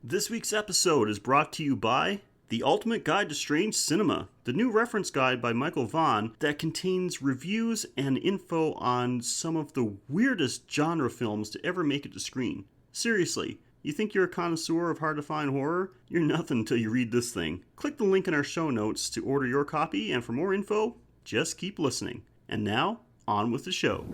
This week's episode is brought to you by The Ultimate Guide to Strange Cinema, the new reference guide by Michael Vaughn that contains reviews and info on some of the weirdest genre films to ever make it to screen. Seriously, you think you're a connoisseur of hard-to-find horror? You're nothing until you read this thing. Click the link in our show notes to order your copy, and for more info, just keep listening. And now, on with the show.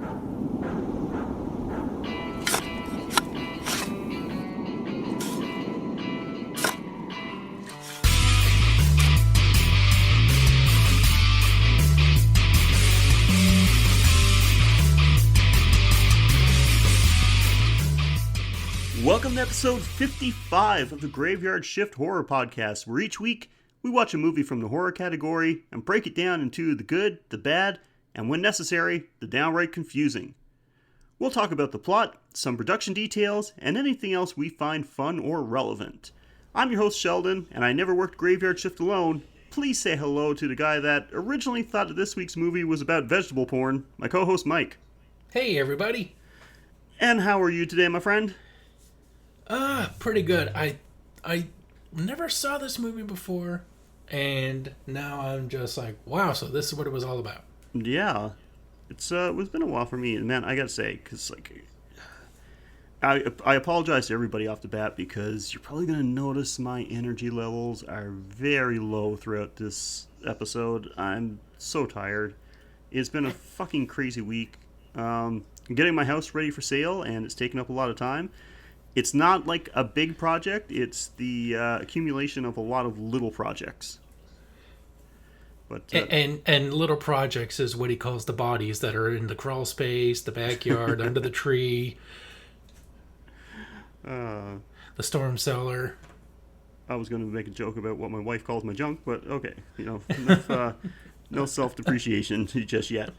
Welcome to episode 55 of the Graveyard Shift Horror Podcast, where each week we watch a movie from the horror category and break it down into the good, the bad, and when necessary, the downright confusing. We'll talk about the plot, some production details, and anything else we find fun or relevant. I'm your host Sheldon, and I never worked Graveyard Shift alone. Please say hello to the guy that originally thought that this week's movie was about vegetable porn, my co-host Mike. Hey everybody. And how are you today, my friend? Pretty good. I never saw this movie before, and now I'm just like, wow, so this is what it was all about. Yeah. It's been a while for me, and man, I gotta say, because, I apologize to everybody off the bat, because you're probably gonna notice my energy levels are very low throughout this episode. I'm so tired. It's been a fucking crazy week. I'm getting my house ready for sale, and it's taken up a lot of time. It's not like a big project, it's the accumulation of a lot of little projects. But and little projects is what he calls the bodies that are in the crawl space, the backyard, under the tree, the storm cellar. I was going to make a joke about what my wife calls my junk, but okay, enough, no self-depreciation just yet.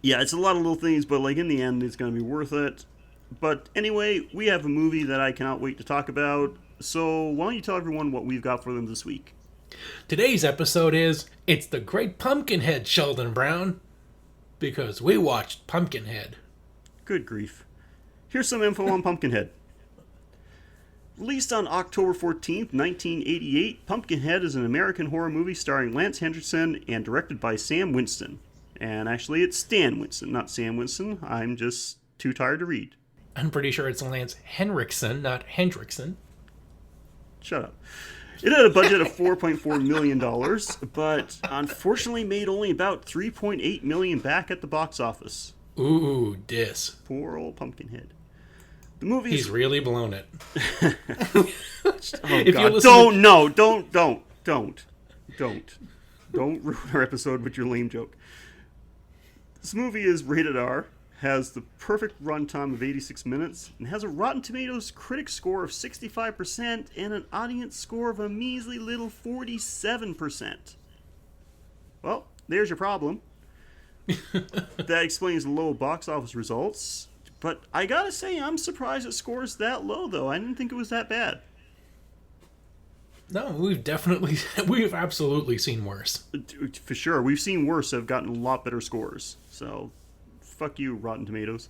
Yeah, it's a lot of little things, but in the end, it's going to be worth it. But anyway, we have a movie that I cannot wait to talk about, so why don't you tell everyone what we've got for them this week? Today's episode is, it's the Great Pumpkinhead, Sheldon Brown, because we watched Pumpkinhead. Good grief. Here's some info on Pumpkinhead. Released on October 14th, 1988, Pumpkinhead is an American horror movie starring Lance Henriksen and directed by Sam Winston. And actually, it's Stan Winston, not Sam Winston. I'm just too tired to read. I'm pretty sure it's Lance Henriksen, not Hendrickson. Shut up. It had a budget of $4.4 million, but unfortunately made only about $3.8 million back at the box office. Ooh, dis. Poor old Pumpkinhead. The movie He's really blown it. Oh, if God. Don't ruin our episode with your lame joke. This movie is rated R, has the perfect runtime of 86 minutes, and has a Rotten Tomatoes critic score of 65% and an audience score of a measly little 47%. Well, there's your problem. That explains the low box office results, but I gotta say, I'm surprised it scores that low, though. I didn't think it was that bad. No, we've absolutely seen worse. For sure. We've seen worse have gotten a lot better scores, so fuck you, Rotten Tomatoes.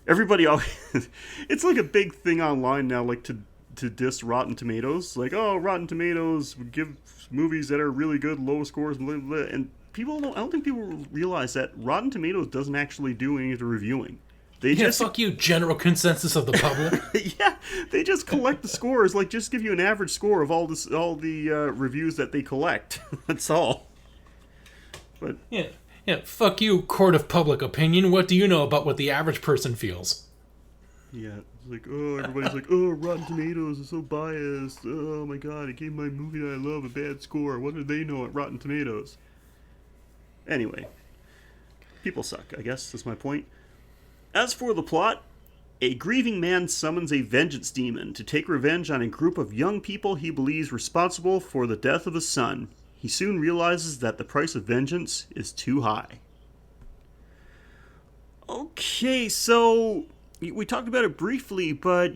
Everybody always... It's like a big thing online now, to diss Rotten Tomatoes. Rotten Tomatoes give movies that are really good low scores, blah, blah, blah. And I don't think people realize that Rotten Tomatoes doesn't actually do any of the reviewing. Fuck you, general consensus of the public. Yeah, they just collect the scores, just give you an average score of all the reviews that they collect. That's all. But Yeah, fuck you, court of public opinion. What do you know about what the average person feels? Yeah, it's everybody's Rotten Tomatoes is so biased. Oh my God, it gave my movie that I love a bad score. What do they know at Rotten Tomatoes? Anyway, people suck, I guess, that's my point. As for the plot, a grieving man summons a vengeance demon to take revenge on a group of young people he believes responsible for the death of his son. He soon realizes that the price of vengeance is too high. Okay, so we talked about it briefly, but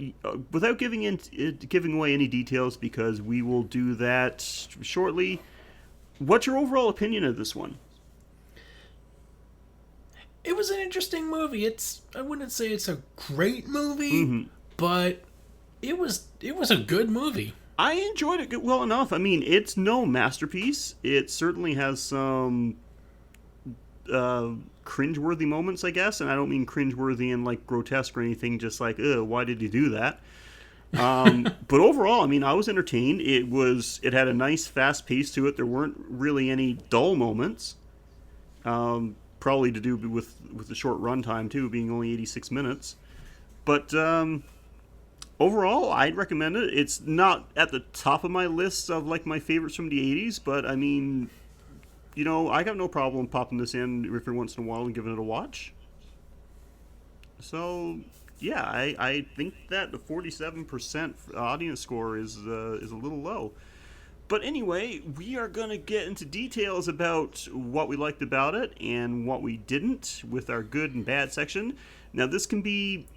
without giving away any details, because we will do that shortly, what's your overall opinion of this one? It was an interesting movie. I wouldn't say it's a great movie, but it was a good movie. I enjoyed it well enough. I mean, it's no masterpiece. It certainly has some cringeworthy moments, I guess, and I don't mean cringeworthy and like grotesque or anything. Just like, why did you do that? But overall, I mean, I was entertained. It had a nice fast pace to it. There weren't really any dull moments. Probably to do with the short runtime too, being only 86 minutes. But overall, I'd recommend it. It's not at the top of my list of like my favorites from the 80s, but I mean, you know, I got no problem popping this in every once in a while and giving it a watch. So yeah, I think that the 47% audience score is a little low. But anyway, we are going to get into details about what we liked about it and what we didn't with our good and bad section. Now, this can be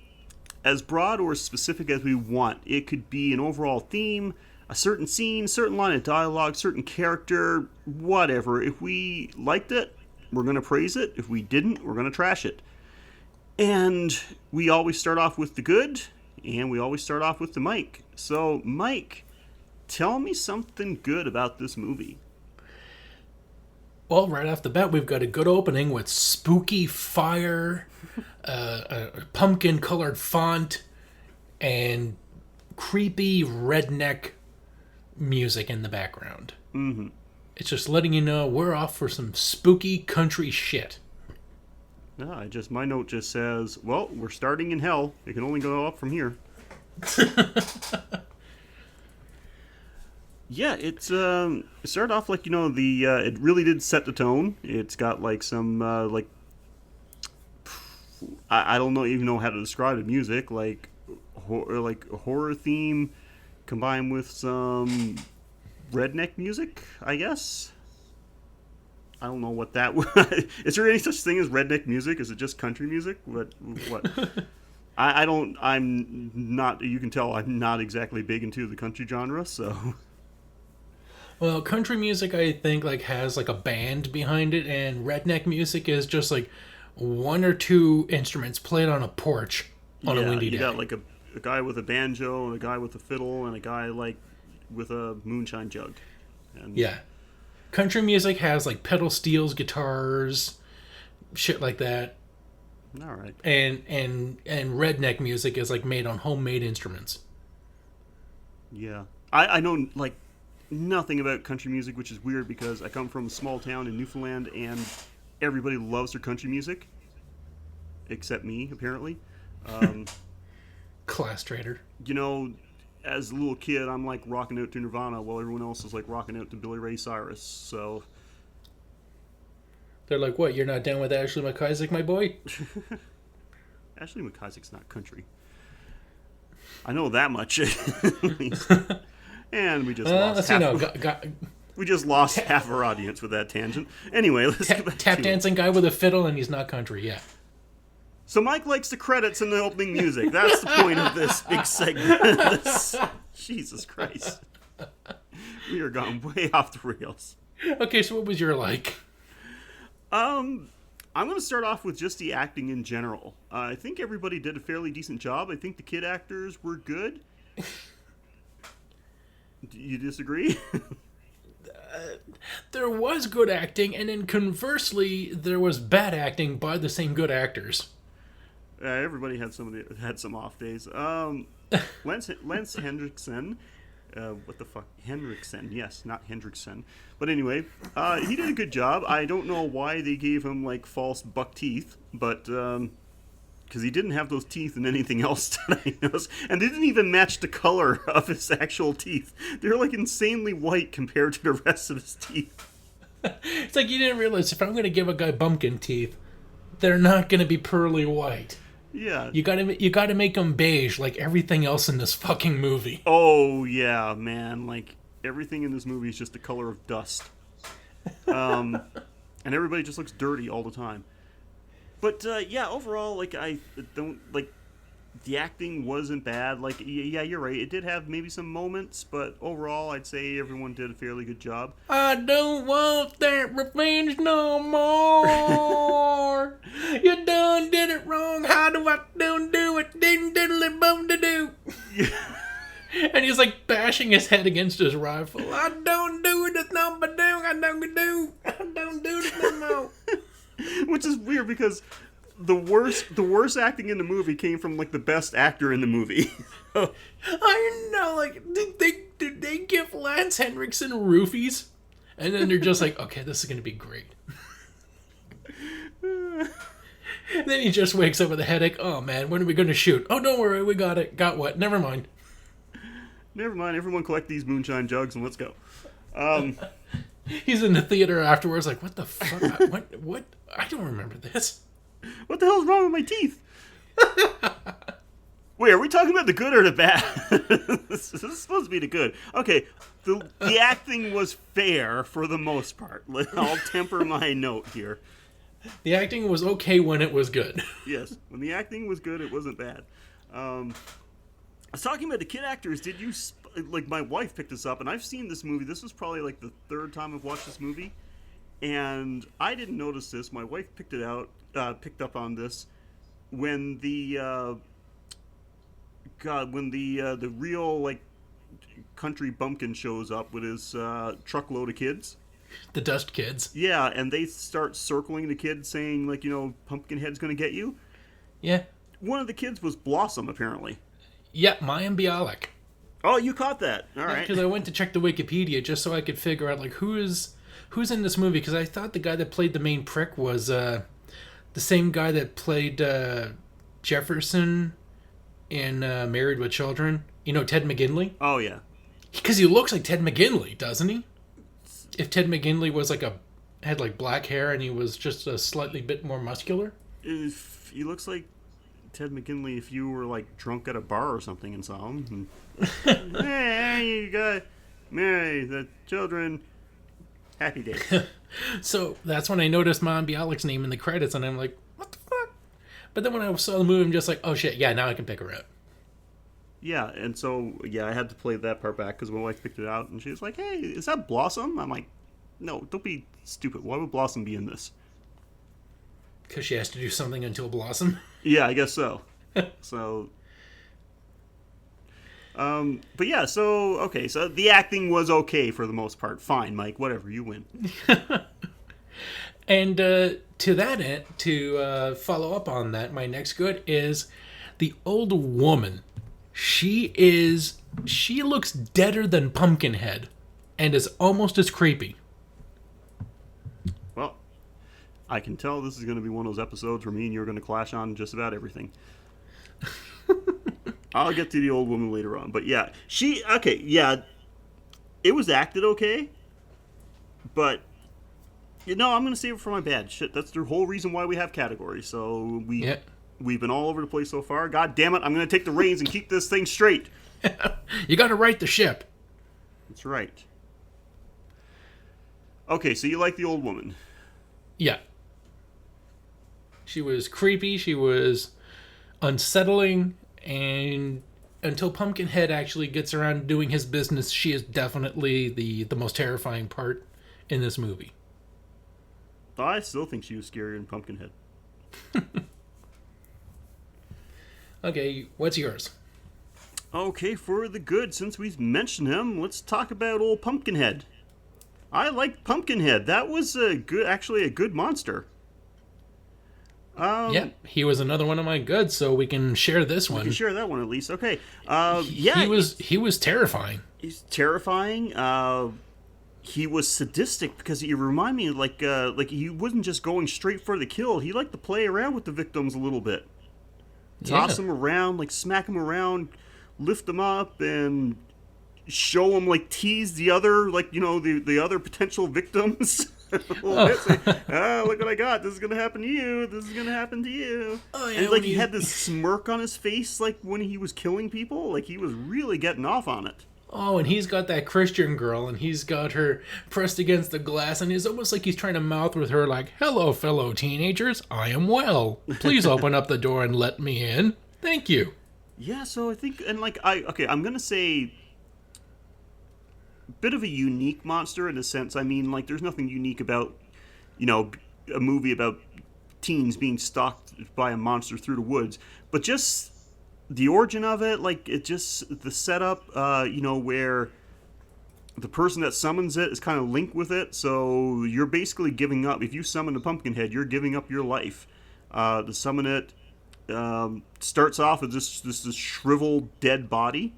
as broad or as specific as we want. It could be an overall theme, a certain scene, certain line of dialogue, certain character, whatever. If we liked it, we're going to praise it. If we didn't, we're going to trash it. And we always start off with the good, and we always start off with the Mike. So, Mike, tell me something good about this movie. Well, right off the bat, we've got a good opening with spooky fire, a pumpkin-colored font, and creepy redneck music in the background. Mm-hmm. It's just letting you know we're off for some spooky country shit. No, my note just says, well, we're starting in hell. It can only go up from here. Yeah, it started off like, you know, it really did set the tone. It's got like some I don't even know how to describe the music, like a horror theme combined with some redneck music, I guess. I don't know what that was. Is there any such thing as redneck music? Is it just country music? What? I'm not, you can tell I'm not exactly big into the country genre, so. Well, country music, I think, like, has, like, a band behind it, and redneck music is just, like, one or two instruments played on a porch on a windy day. You got, like, a guy with a banjo, and a guy with a fiddle, and a guy, like, with a moonshine jug. And yeah. Country music has, like, pedal steels, guitars, shit like that. All right. And redneck music is, like, made on homemade instruments. Yeah. I know, like, nothing about country music, which is weird because I come from a small town in Newfoundland and everybody loves their country music. Except me, apparently. Class traitor. You know, as a little kid, I'm like rocking out to Nirvana while everyone else is like rocking out to Billy Ray Cyrus, so. They're like, what, you're not down with Ashley McIsaac, my boy? Ashley McIsaac's not country. I know that much. And we just lost half. We just lost half our audience with that tangent. Anyway, let's get back tap to dancing guy with a fiddle, and he's not country. Yeah. So Mike likes the credits and the opening music. That's the point of this big segment. Jesus Christ, we are gone way off the rails. Okay, so what was your like? I'm going to start off with just the acting in general. I think everybody did a fairly decent job. I think the kid actors were good. Do you disagree? There was good acting, and then conversely, there was bad acting by the same good actors. Everybody had some off days. Lance Henriksen. What the fuck? Henriksen. Yes, not Hendrickson. But anyway, he did a good job. I don't know why they gave him, like, false buck teeth, but, because he didn't have those teeth in anything else that I noticed. And they didn't even match the color of his actual teeth. They're, like, insanely white compared to the rest of his teeth. It's like you didn't realize if I'm going to give a guy bumpkin teeth, they're not going to be pearly white. Yeah. You gotta make them beige like everything else in this fucking movie. Oh, yeah, man. Like, everything in this movie is just the color of dust. And everybody just looks dirty all the time. But, yeah, overall, like, I don't, like, the acting wasn't bad. Like, yeah, you're right. It did have maybe some moments, but overall, I'd say everyone did a fairly good job. I don't want that revenge no more. You done did it wrong. How do I do it? Didn't diddly bum to do. And he's like bashing his head against his rifle. I don't do this no more. I don't do this no more. Which is weird because the worst acting in the movie came from like the best actor in the movie. I know, like did they give Lance Henriksen roofies? And then they're just like, okay, this is gonna be great. Then he just wakes up with a headache. Oh man, when are we gonna shoot? Oh, don't worry, we got it. Got what? Never mind. Never mind. Everyone collect these moonshine jugs and let's go. He's in the theater afterwards, like, what the fuck? What? I don't remember this. What the hell's wrong with my teeth? Wait, are we talking about the good or the bad? This is supposed to be the good. Okay, the acting was fair for the most part. I'll temper my note here. The acting was okay when it was good. Yes, when the acting was good, it wasn't bad. I was talking about the kid actors. Did you like? My wife picked this up, and I've seen this movie. This was probably like the third time I've watched this movie, and I didn't notice this. My wife picked up on this when the the real like country bumpkin shows up with his truckload of kids. The Dust Kids. Yeah, and they start circling the kids saying, like, Pumpkinhead's going to get you. Yeah. One of the kids was Blossom, apparently. Yeah, Mayim Bialik. Oh, you caught that. All right. Because I went to check the Wikipedia just so I could figure out, like, who's in this movie. Because I thought the guy that played the main prick was the same guy that played Jefferson in Married with Children. You know, Ted McGinley? Oh, yeah. Because he looks like Ted McGinley, doesn't he? If Ted McGinley was had like black hair and he was just a slightly bit more muscular. If he looks like Ted McGinley, if you were like drunk at a bar or something and saw him, and, hey, you got marry the children, happy days. So that's when I noticed Mayim Bialik's name in the credits, and I'm like, what the fuck? But then when I saw the movie, I'm just like, oh shit, yeah, now I can pick her out. Yeah, and so, yeah, I had to play that part back because my wife picked it out, and she was like, hey, is that Blossom? I'm like, no, don't be stupid. Why would Blossom be in this? Because she has to do something until Blossom? Yeah, I guess so. So, but yeah, so, okay, so the acting was okay for the most part. Fine, Mike, whatever, you win. And to that end, to follow up on that, my next good is the old woman. She looks deader than Pumpkinhead and is almost as creepy. Well, I can tell this is going to be one of those episodes where me and you are going to clash on just about everything. I'll get to the old woman later on. But yeah, it was acted okay. But, I'm going to save it for my bad. Shit, that's the whole reason why we have categories. So we've been all over the place so far. God damn it, I'm going to take the reins and keep this thing straight. You got to right the ship. That's right. Okay, so you like the old woman. Yeah. She was creepy, she was unsettling, and until Pumpkinhead actually gets around to doing his business, she is definitely the most terrifying part in this movie. I still think she was scarier than Pumpkinhead. Okay, what's yours? Okay, for the good, since we've mentioned him, let's talk about old Pumpkinhead. I liked Pumpkinhead. That was a good monster. Yeah, he was another one of my goods, so we can share this one. We can share that one at least. Okay. He was terrifying. He's terrifying. He was sadistic because he reminded me like he wasn't just going straight for the kill. He liked to play around with the victims a little bit. Toss them around, like smack them around, lift them up, and show them, like, tease the other, like, the other potential victims. Look what I got. This is going to happen to you. This is going to happen to you. Oh, yeah, and, like, he had this smirk on his face, like, when he was killing people. Like, he was really getting off on it. Oh, and he's got that Christian girl, and he's got her pressed against the glass, and it's almost like he's trying to mouth with her, like, hello, fellow teenagers, I am well. Please open up the door and let me in. Thank you. Yeah, so I think, and like, I'm going to say, bit of a unique monster in a sense. I mean, like, there's nothing unique about, a movie about teens being stalked by a monster through the woods, but just the origin of it, like, it just, the setup, where the person that summons it is kind of linked with it, so you're basically giving up. If you summon a Pumpkinhead, you're giving up your life. To summon it starts off with this shriveled, dead body,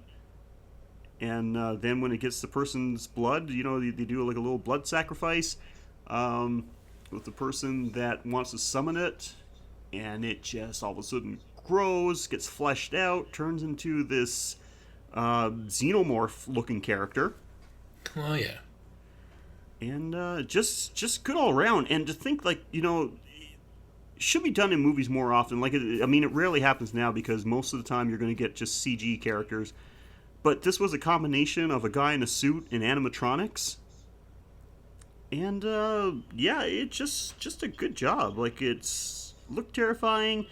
and then when it gets the person's blood, they do like a little blood sacrifice with the person that wants to summon it, and it just all of a sudden grows, gets fleshed out, turns into this xenomorph-looking character. Oh, yeah. And just good all around. And to think, like, should be done in movies more often. Like, it rarely happens now because most of the time you're going to get just CG characters. But this was a combination of a guy in a suit and animatronics. And, it's just a good job. Like, it's looked terrifying.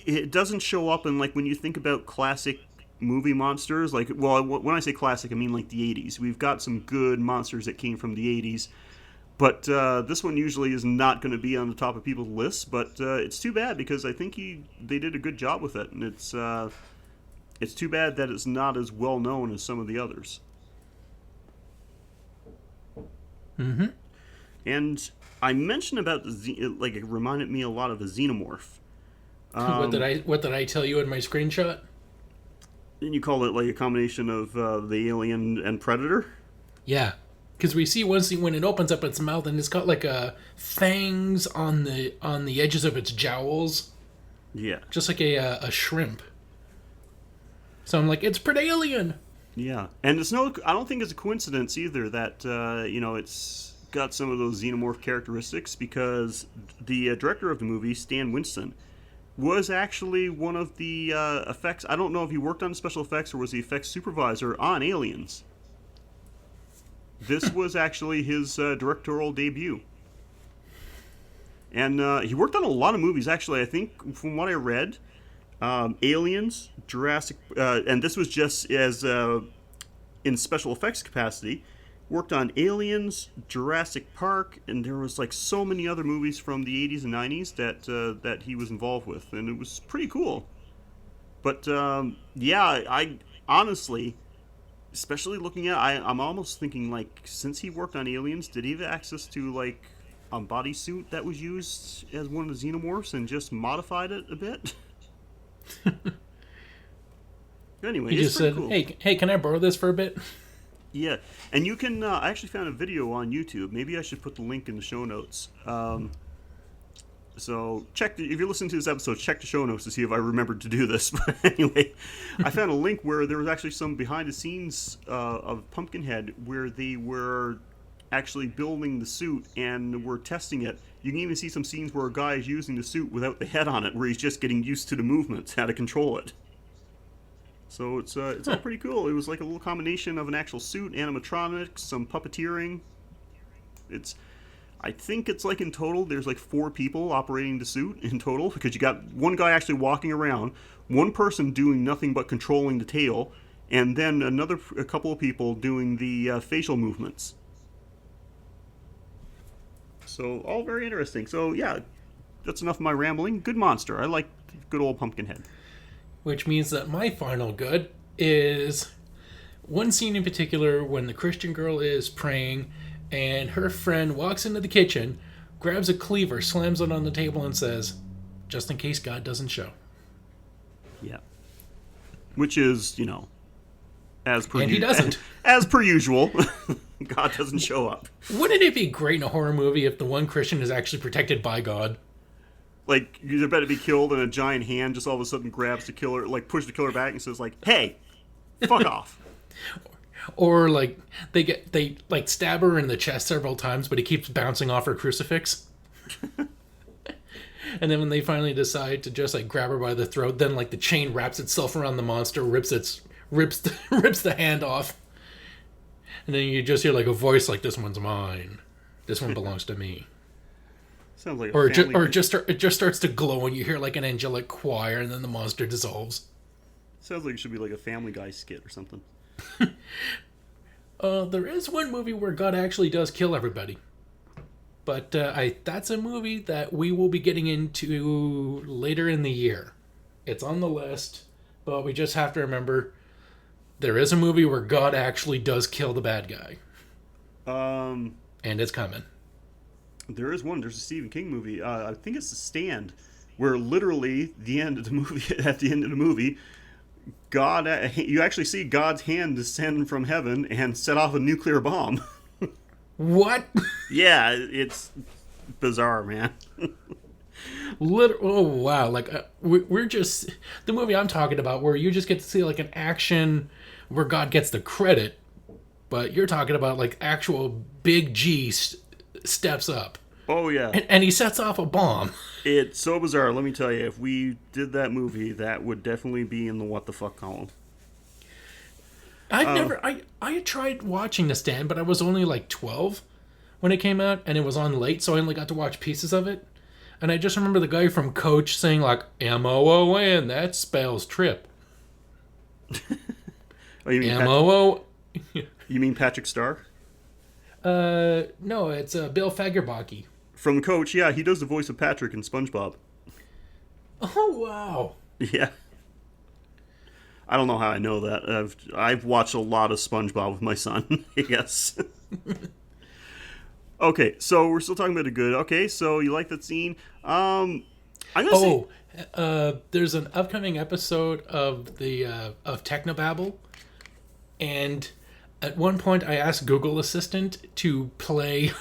It doesn't show up in, like, when you think about classic movie monsters, like, well, when I say classic, I mean like the 80s. We've got some good monsters that came from the 80s, but this one usually is not going to be on the top of people's lists, but it's too bad because I think they did a good job with it, and it's too bad that it's not as well known as some of the others. Mm-hmm. And I mentioned about it reminded me a lot of a xenomorph. What did I tell you in my screenshot? And you call it like a combination of the alien and Predator? Yeah, because we see one scene when it opens up its mouth and it's got like fangs on the edges of its jowls. Yeah, just like a shrimp. So I'm like, it's Predalien. Yeah, and I don't think it's a coincidence either that it's got some of those xenomorph characteristics, because the director of the movie, Stan Winston, was actually one of the effects. I don't know if he worked on special effects or was the effects supervisor on Aliens. This was actually his directorial debut. And he worked on a lot of movies, actually. I think, from what I read, Aliens, Jurassic... and this was just as in special effects capacity. Worked on Aliens, Jurassic Park, and there was like so many other movies from the 80s and 90s that he was involved with, and it was pretty cool. But I honestly, especially looking at, I'm almost thinking, like, since he worked on Aliens, did he have access to like a bodysuit that was used as one of the xenomorphs and just modified it a bit? Anyway, he just said, cool. Hey, can I borrow this for a bit? Yeah, and you can, I actually found a video on YouTube. Maybe I should put the link in the show notes. So if you're listening to this episode, check the show notes to see if I remembered to do this. But anyway, I found a link where there was actually some behind the scenes of Pumpkinhead where they were actually building the suit and were testing it. You can even see some scenes where a guy is using the suit without the head on it, where he's just getting used to the movements, how to control it. So it's all pretty cool. It was like a little combination of an actual suit, animatronics, some puppeteering. I think it's like in total, there's like 4 people operating the suit in total, because you got one guy actually walking around, one person doing nothing but controlling the tail, and then a couple of people doing the facial movements. So all very interesting. So yeah, that's enough of my rambling. Good monster. I like good old Pumpkinhead. Which means that my final good is one scene in particular when the Christian girl is praying and her friend walks into the kitchen, grabs a cleaver, slams it on the table and says, "Just in case God doesn't show." Yeah. Which is, as per and he doesn't. As per usual, God doesn't show up. Wouldn't it be great in a horror movie if the one Christian is actually protected by God? Like, you're about to be killed, and a giant hand just all of a sudden grabs the killer, like, pushes the killer back and says, like, "Hey, fuck off." Or, like, they stab her in the chest several times, but he keeps bouncing off her crucifix. And then when they finally decide to just, like, grab her by the throat, then, like, the chain wraps itself around the monster, rips the hand off. And then you just hear, like, a voice like, "This one's mine. This one belongs to me." Sounds like it just starts to glow and you hear like an angelic choir and then the monster dissolves. Sounds like it should be like a Family Guy skit or something. There is one movie where God actually does kill everybody. But that's a movie that we will be getting into later in the year. It's on the list, but we just have to remember there is a movie where God actually does kill the bad guy. And it's coming. There is one. There's a Stephen King movie. I think it's The Stand, where literally the end of the movie, at the end of the movie, God, you actually see God's hand descend from heaven and set off a nuclear bomb. What? Yeah, it's bizarre, man. Oh wow! Like we're just the movie I'm talking about, where you just get to see like an action where God gets the credit, but you're talking about like actual big G steps up. Oh yeah, and he sets off a bomb. It's so bizarre. Let me tell you, if we did that movie, that would definitely be in the what the fuck column. I had tried watching The Stand, but I was only like 12 when it came out, and it was on late, so I only got to watch pieces of it. And I just remember the guy from Coach saying like MOON, that spells trip. Oh, you mean MOO? You mean Patrick Star? No, it's Bill Fagerbakke. From Coach, yeah, he does the voice of Patrick in SpongeBob. Oh wow! Yeah. I don't know how I know that. I've watched a lot of SpongeBob with my son, I guess. Okay, so we're still talking about the good. Okay, so you like that scene? I'm gonna say... there's an upcoming episode of the of Technobabble, and at one point I asked Google Assistant to play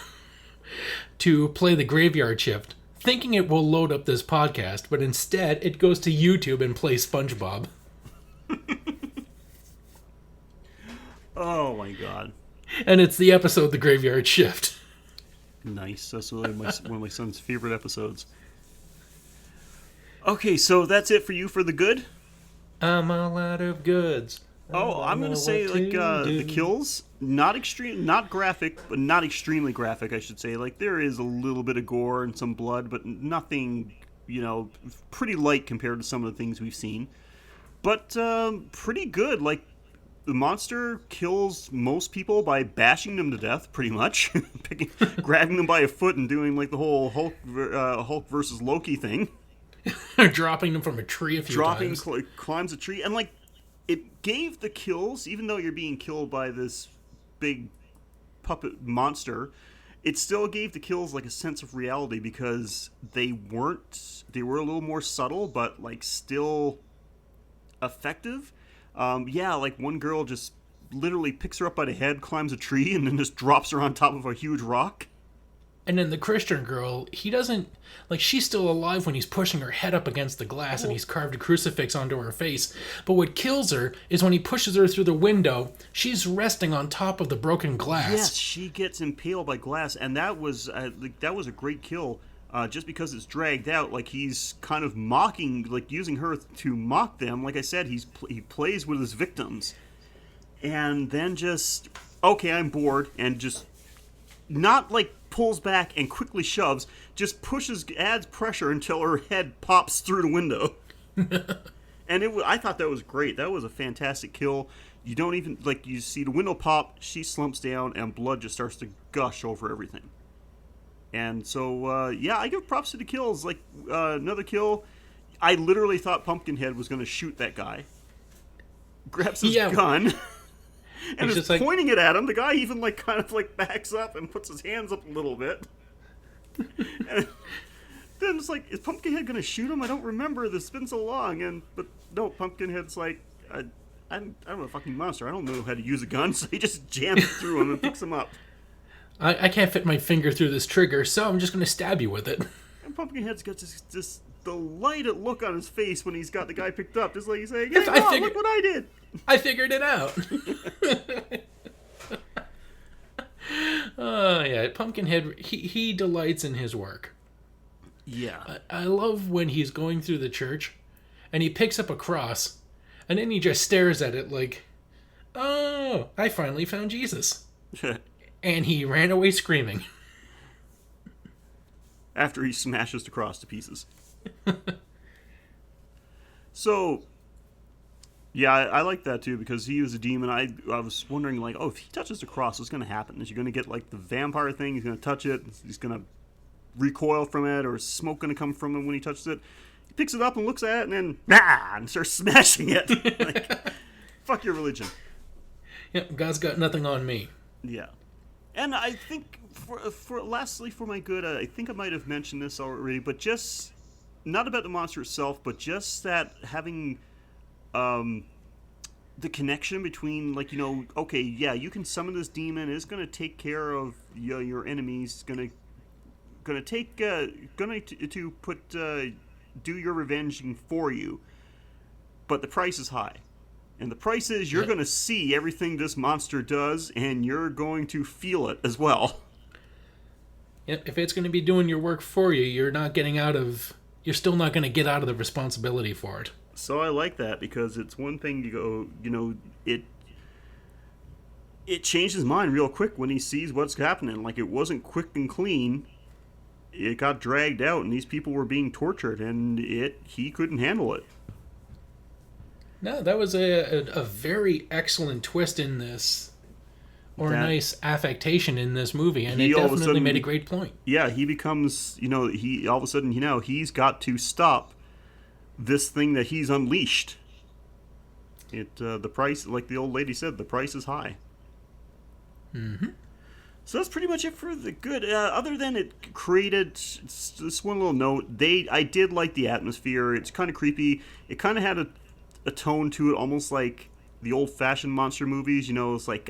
the Graveyard Shift, thinking it will load up this podcast, but instead it goes to YouTube and plays SpongeBob. Oh my god! And it's the episode The Graveyard Shift. Nice. That's one of my son's favorite episodes. Okay, so that's it for you for the good? I'm all out of goods. I'm gonna say like the kills, not graphic, but not extremely graphic, I should say. Like there is a little bit of gore and some blood, but nothing, pretty light compared to some of the things we've seen. But pretty good. Like the monster kills most people by bashing them to death, pretty much, grabbing them by a foot and doing like the whole Hulk versus Loki thing. Dropping them from a tree a few times. Climbs a tree, and like it gave the kills, even though you're being killed by this big puppet monster, it still gave the kills like a sense of reality because they were a little more subtle, but like still effective. Like one girl just literally picks her up by the head, climbs a tree, and then just drops her on top of a huge rock. And then the Christian girl, he doesn't... Like, she's still alive when he's pushing her head up against the glass and he's carved a crucifix onto her face. But what kills her is when he pushes her through the window, she's resting on top of the broken glass. Yes, she gets impaled by glass, and that was a great kill. Just because it's dragged out, like he's kind of mocking, like using her to mock them. Like I said, he plays with his victims. And then just, okay, I'm bored, and just not like pulls back and quickly shoves, just adds pressure until her head pops through the window. And I thought that was great. That was a fantastic kill. You don't even, like, you see the window pop, she slumps down, and blood just starts to gush over everything. And so, I give props to the kills. Like, another kill, I literally thought Pumpkinhead was going to shoot that guy. Grabs his gun and is pointing it at him. The guy even, like, kind of, like, backs up and puts his hands up a little bit. And then it's like, is Pumpkinhead going to shoot him? I don't remember. This has been so long. But no, Pumpkinhead's like, I'm a fucking monster. I don't know how to use a gun. So he just jams it through him and picks him up. I can't fit my finger through this trigger, so I'm just going to stab you with it. And Pumpkinhead's got this delighted look on his face when he's got the guy picked up. Just like he's saying, hey, look what I did. I figured it out. Pumpkinhead, he delights in his work. Yeah. I love when he's going through the church, and he picks up a cross, and then he just stares at it like, oh, I finally found Jesus. And he ran away screaming. After he smashes the cross to pieces. So, Yeah, I like that too because he was a demon. I was wondering like, oh, if he touches the cross, what's going to happen? Is he going to get like the vampire thing? He's going to touch it. He's going to recoil from it, or is smoke going to come from him when he touches it? He picks it up and looks at it, and then and starts smashing it. Like, fuck your religion. Yep, God's got nothing on me. Yeah, and I think lastly for my good, I think I might have mentioned this already, but just not about the monster itself, but just that having. The connection between, like, okay, yeah, you can summon this demon. It's gonna take care of your enemies. Gonna take to put do your revenging for you. But the price is high, and the price is you're gonna see everything this monster does, and you're going to feel it as well. Yep. If it's gonna be doing your work for you, you're still not gonna get out of the responsibility for it. So I like that because it's one thing you go, it changed his mind real quick when he sees what's happening. Like, it wasn't quick and clean. It got dragged out, and these people were being tortured, and he couldn't handle it. No, that was a very excellent twist in this, or a nice affectation in this movie, and it definitely made a great point. Yeah, he becomes, he all of a sudden, he's got to stop this thing that he's unleashed. The price, like the old lady said, the price is high. Mm-hmm. So that's pretty much it for the good. Other than it created this one little note, I did like the atmosphere. It's kind of creepy. It kind of had a tone to it, almost like the old-fashioned monster movies. It's like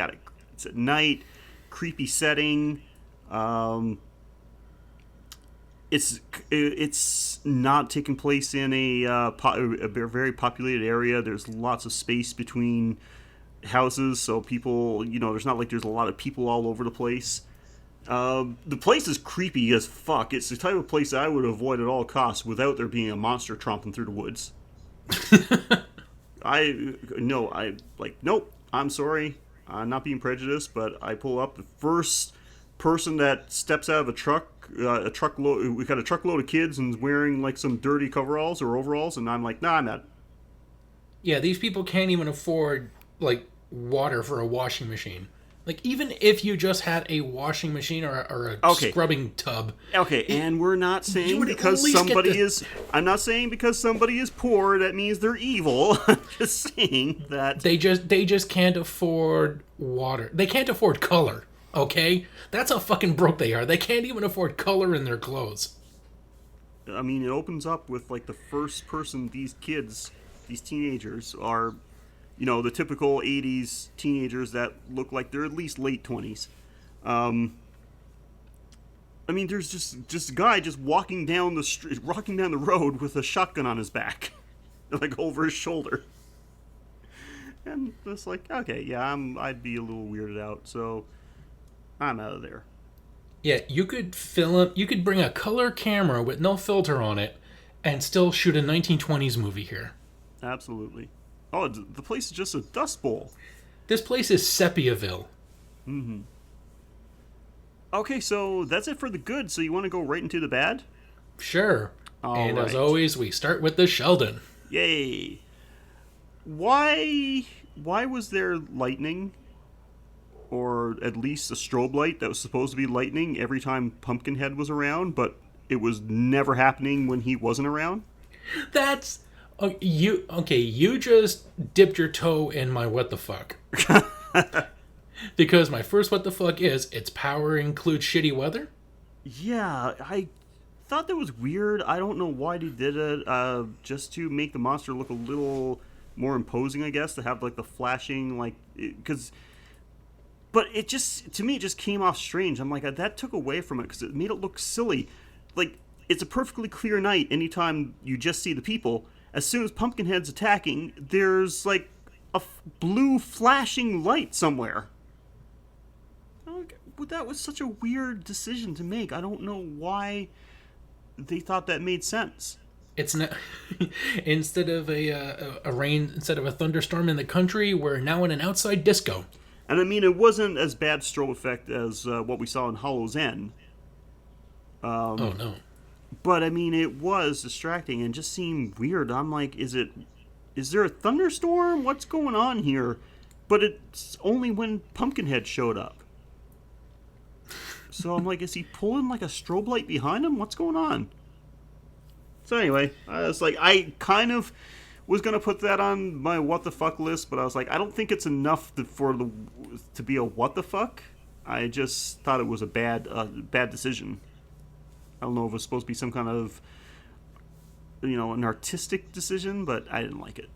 it's at night, creepy setting. It's not taking place in a very populated area. There's lots of space between houses, so people, there's not like there's a lot of people all over the place. The place is creepy as fuck. It's the type of place that I would avoid at all costs without there being a monster tromping through the woods. Nope, I'm sorry. I'm not being prejudiced, but I pull up the first person that steps out of a truck. We got a truckload of kids and wearing like some dirty coveralls or overalls, and I'm like, nah, I'm not. Yeah, these people can't even afford like water for a washing machine. Like, even if you just had a washing machine or a scrubbing tub. Okay, and we're not saying because somebody is. I'm not saying because somebody is poor that means they're evil. I'm just saying that they just can't afford water. They can't afford color. Okay? That's how fucking broke they are. They can't even afford color in their clothes. I mean, it opens up with, like, the first person these teenagers are, the typical 80s teenagers that look like they're at least late 20s. I mean, there's just a guy just walking down the road with a shotgun on his back, like, over his shoulder. And it's like, okay, yeah, I'd be a little weirded out, so I'm out of there. Yeah, you could bring a color camera with no filter on it and still shoot a 1920s movie here. Absolutely. Oh, the place is just a dust bowl. This place is Sepiaville. Mm-hmm. Okay, so that's it for the good, so you want to go right into the bad? Sure. As always, we start with the Sheldon. Yay. Why was there lightning? Or at least a strobe light that was supposed to be lightning every time Pumpkinhead was around, but it was never happening when he wasn't around? That's... You just dipped your toe in my what the fuck. Because my first what the fuck is, its power includes shitty weather? Yeah, I thought that was weird. I don't know why they did it, just to make the monster look a little more imposing, I guess, to have, like, the flashing, like... But it just, to me, it just came off strange. I'm like, that took away from it because it made it look silly. Like, it's a perfectly clear night anytime you just see the people. As soon as Pumpkinhead's attacking, there's, like, a blue flashing light somewhere. That was such a weird decision to make. I don't know why they thought that made sense. It's not... instead of instead of a thunderstorm in the country, we're now in an outside disco. And I mean, it wasn't as bad strobe effect as what we saw in Hollow's End. Oh, no. But, I mean, it was distracting and just seemed weird. I'm like, is it is there a thunderstorm? What's going on here? But it's only when Pumpkinhead showed up. So I'm like, is he pulling like a strobe light behind him? What's going on? So anyway, I was like, I kind of was going to put that on my what the fuck list, but I was like, I don't think it's enough to be a what the fuck. I just thought it was a bad decision. I don't know if it was supposed to be some kind of, an artistic decision, but I didn't like it.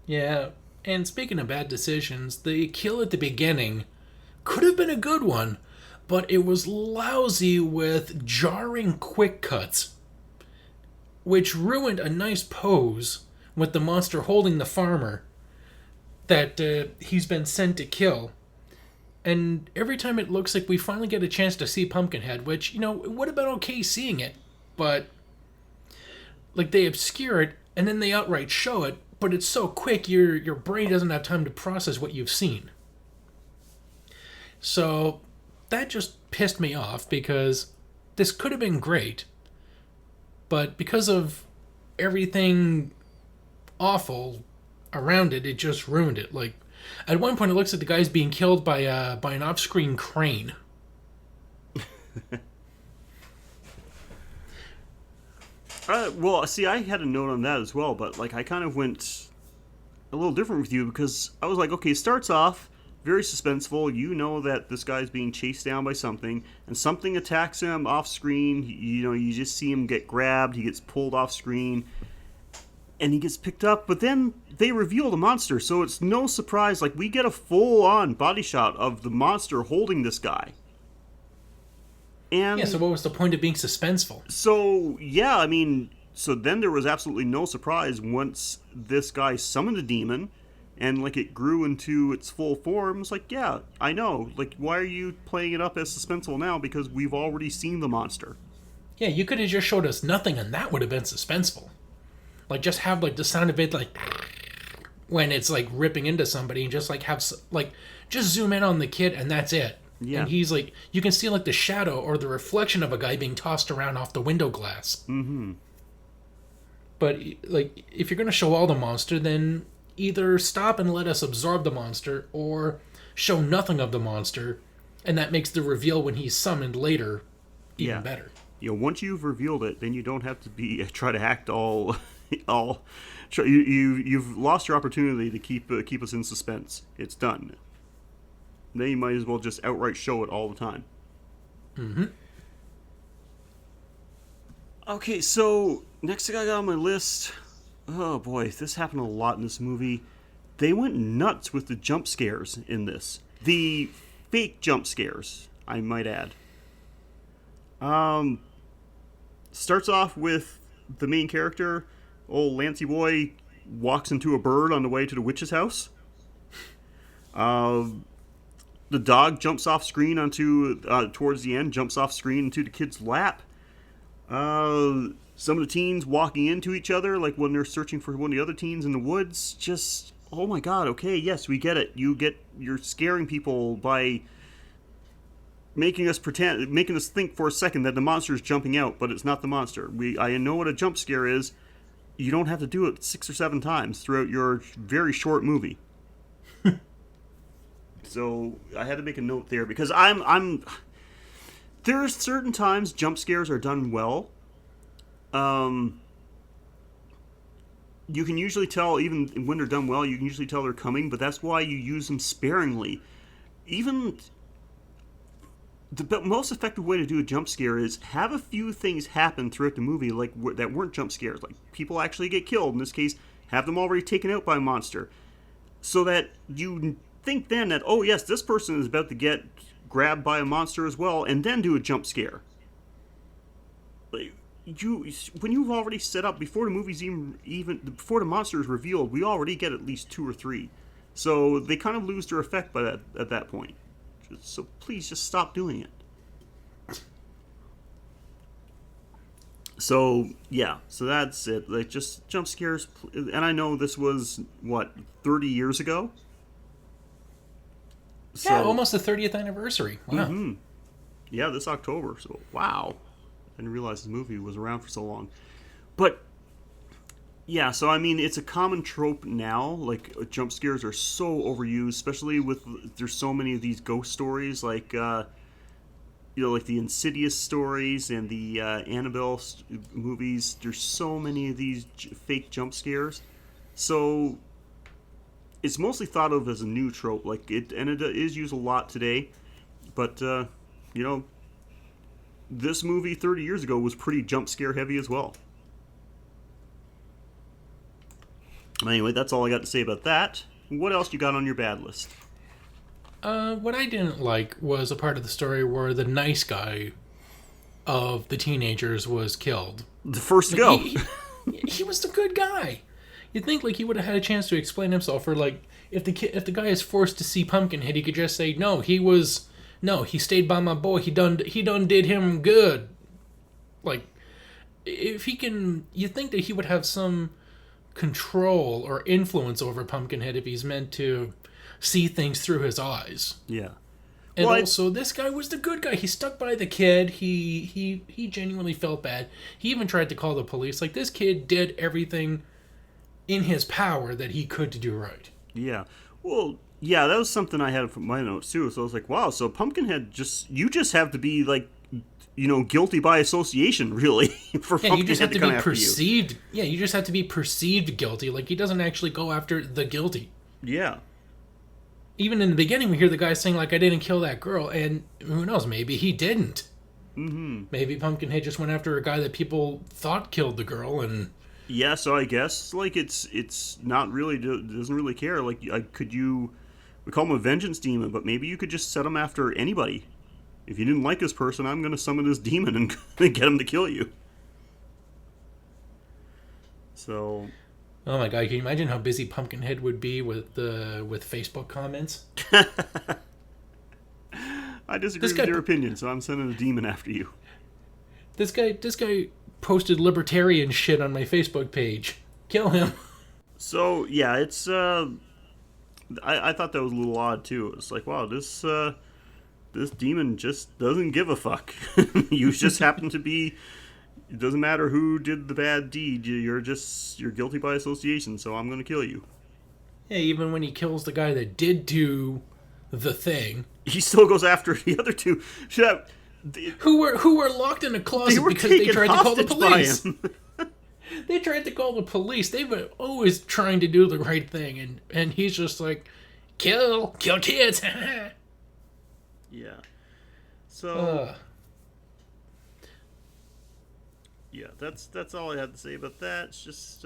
Yeah, and speaking of bad decisions, the kill at the beginning could have been a good one, but it was lousy with jarring quick cuts, which ruined a nice pose with the monster holding the farmer that he's been sent to kill. And every time it looks like we finally get a chance to see Pumpkinhead, which, it would have been okay seeing it, but like they obscure it and then they outright show it, but it's so quick your brain doesn't have time to process what you've seen. So that just pissed me off because this could have been great, but because of everything awful around it, it just ruined it. Like, at one point it looks like the guy's being killed by an off-screen crane. Well, see, I had a note on that as well, but like I kind of went a little different with you because I was like, okay, it starts off very suspenseful. You know that this guy's being chased down by something, and something attacks him off screen. You just see him get grabbed. He gets pulled off screen, and he gets picked up. But then they reveal the monster, so it's no surprise. Like, we get a full-on body shot of the monster holding this guy. And yeah, so what was the point of being suspenseful? So, yeah, I mean, so then there was absolutely no surprise once this guy summoned a demon, and, like, it grew into its full form. It's like, yeah, I know. Like, why are you playing it up as suspenseful now? Because we've already seen the monster. Yeah, you could have just showed us nothing, and that would have been suspenseful. Like, just have, like, the sound of it, like, when it's, like, ripping into somebody, and just, like, have, like, just zoom in on the kid, and that's it. Yeah. And he's, like, you can see, like, the shadow or the reflection of a guy being tossed around off the window glass. Mm-hmm. But, like, if you're going to show all the monster, then either stop and let us absorb the monster, or show nothing of the monster, and that makes the reveal when he's summoned later even better. Once you've revealed it, then you don't have to try to act all you've lost your opportunity to keep us in suspense. It's done. Then you might as well just outright show it all the time. Mm-hmm. Okay, so next thing I got on my list, oh boy, this happened a lot in this movie. They went nuts with the jump scares in this. The fake jump scares, I might add. Starts off with the main character, old Lancey boy, walks into a bird on the way to the witch's house. The dog jumps off screen towards the end, jumps off screen into the kid's lap. Some of the teens walking into each other, like when they're searching for one of the other teens in the woods. Just, oh my god, okay, yes, we get it. You're scaring people by making us think for a second that the monster is jumping out, but it's not the monster. I know what a jump scare is. You don't have to do it 6 or 7 times throughout your very short movie. So I had to make a note there because there are certain times jump scares are done well. You can usually tell, even when they're done well, you can usually tell they're coming, but that's why you use them sparingly. Even the most effective way to do a jump scare is have a few things happen throughout the movie like that weren't jump scares. Like, people actually get killed. In this case, have them already taken out by a monster. So that you think then that, oh yes, this person is about to get grabbed by a monster as well, and then do a jump scare. Like, when you've already set up before the movie's even before the monster is revealed, we already get at least 2 or 3. So they kind of lose their effect at that point. So please just stop doing it. So yeah, so that's it. Like, just jump scares, and I know this was 30 years ago. So, yeah, almost the 30th anniversary. Wow. Mm-hmm. Yeah, this October. So, wow. I didn't realize the movie was around for so long. But Yeah, so I mean, it's a common trope now. Like jump scares are so overused, especially with there's so many of these ghost stories, like like the Insidious stories and the Annabelle movies. There's so many of these fake jump scares, so it's mostly thought of as a new trope. Like and it is used a lot today, but you know, this movie 30 years ago was pretty jump scare heavy as well. Anyway, that's all I got to say about that. What else you got on your bad list? What I didn't like was a part of the story where the nice guy of the teenagers was killed. The first to go. He was the good guy. You'd think like he would have had a chance to explain himself, or like if the guy is forced to see Pumpkinhead, he could just say, he stayed by my boy. He done did him good. Like if he can, you'd think that he would have some control or influence over Pumpkinhead if he's meant to see things through his eyes. Yeah. And also, this guy was the good guy. He stuck by the kid. He genuinely felt bad. He even tried to call the police. Like, this kid did everything in his power that he could to do right. Yeah. Well, yeah, that was something I had from my notes, too. So I was like, wow, so Pumpkinhead you just have to be, like, guilty by association, really, for Pumpkinhead to come after perceived. Yeah, you just have to be perceived guilty. Like, he doesn't actually go after the guilty. Yeah. Even in the beginning, we hear the guy saying, like, I didn't kill that girl, and who knows, maybe he didn't. Mm-hmm. Maybe Pumpkinhead just went after a guy that people thought killed the girl, and... Yeah, so I guess, like, it's not really, doesn't really care. Like, we call him a vengeance demon, but maybe you could just set him after anybody. If you didn't like this person, I'm going to summon this demon and get him to kill you. So... Oh my god, can you imagine how busy Pumpkinhead would be with Facebook comments? I disagree with your opinion, so I'm sending a demon after you. This guy posted libertarian shit on my Facebook page. Kill him. So, yeah, it's... I thought that was a little odd, too. It's like, wow, this demon just doesn't give a fuck. You just happen to be... It doesn't matter who did the bad deed. You're guilty by association, so I'm going to kill you. Yeah, even when he kills the guy that did do the thing, he still goes after the other two. Who were locked in a closet because they tried to call the police. They tried to call the police. They were always trying to do the right thing, and he's just like, kill kids. Yeah. So. Yeah, that's all I had to say about that. It's just,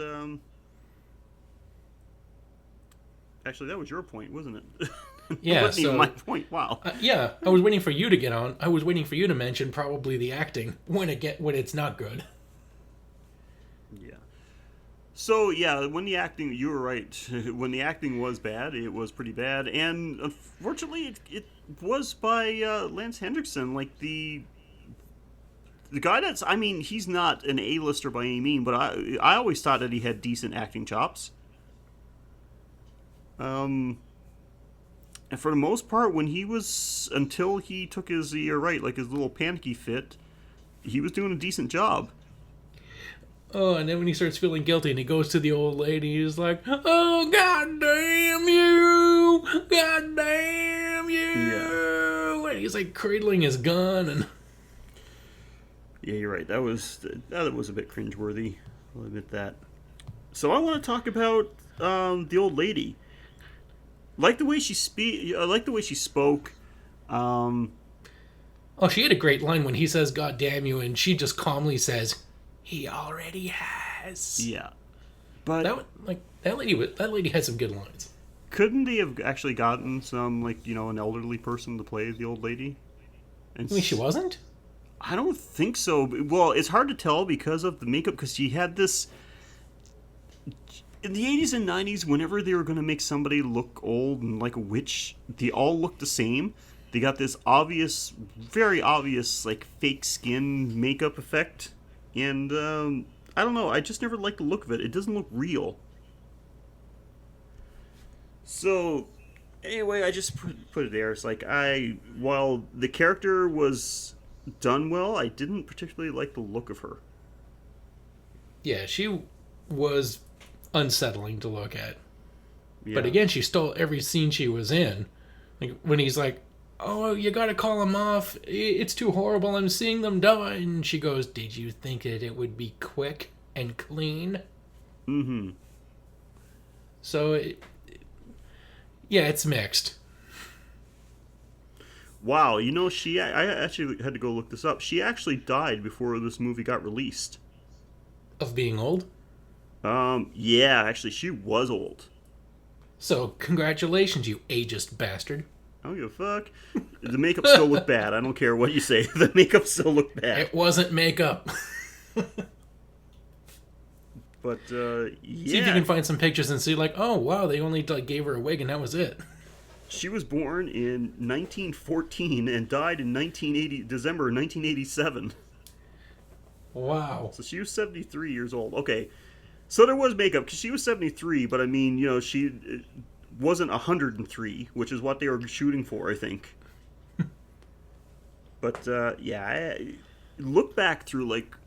actually, that was your point, wasn't it? Yeah, wasn't even my point. Wow. Yeah, I was waiting for you to get on. I was waiting for you to mention probably the acting when it's not good. Yeah. So yeah, when the acting, you were right. When the acting was bad, it was pretty bad, and unfortunately, it was by Lance Henriksen, like the guy that's, I mean, he's not an A-lister by any means, but I always thought that he had decent acting chops. And for the most part, until he took his, you're right, like his little panicky fit, he was doing a decent job. Oh, and then when he starts feeling guilty and he goes to the old lady, he's like, oh, God damn you! God damn you! Yeah. And he's like cradling his gun and... Yeah, you're right. That was a bit cringeworthy. I'll admit that. So I want to talk about the old lady. Like the way she spoke. Oh, she had a great line when he says "God damn you," and she just calmly says, "He already has." Yeah, but that lady had some good lines. Couldn't they have actually gotten some an elderly person to play the old lady? And she wasn't? I don't think so. Well, it's hard to tell because of the makeup, because she had this... In the 80s and 90s, whenever they were going to make somebody look old and like a witch, they all looked the same. They got this obvious, very obvious, like, fake skin makeup effect. And, I don't know, I just never liked the look of it. It doesn't look real. So, anyway, I just put it there. It's like, while the character was done well, I didn't particularly like the look of her. Yeah, she was unsettling to look at. Yeah. But again, she stole every scene she was in. Like when he's like, "Oh, you gotta call him off. It's too horrible. I'm seeing them die." And she goes, "Did you think that it would be quick and clean?" Mm-hmm. So, yeah, it's mixed. Wow, you know, I actually had to go look this up. She actually died before this movie got released. Of being old? Yeah, actually, she was old. So, congratulations, you ageist bastard. I don't give a fuck. The makeup still looked bad. I don't care what you say. The makeup still looked bad. It wasn't makeup. But, yeah. See if you can find some pictures and see, like, oh, wow, they only gave her a wig and that was it. She was born in 1914 and died in December 1987. Wow. So she was 73 years old. Okay, so there was makeup, because she was 73, but I mean, you know, she wasn't 103, which is what they were shooting for, I think. But, yeah, I look back through, like,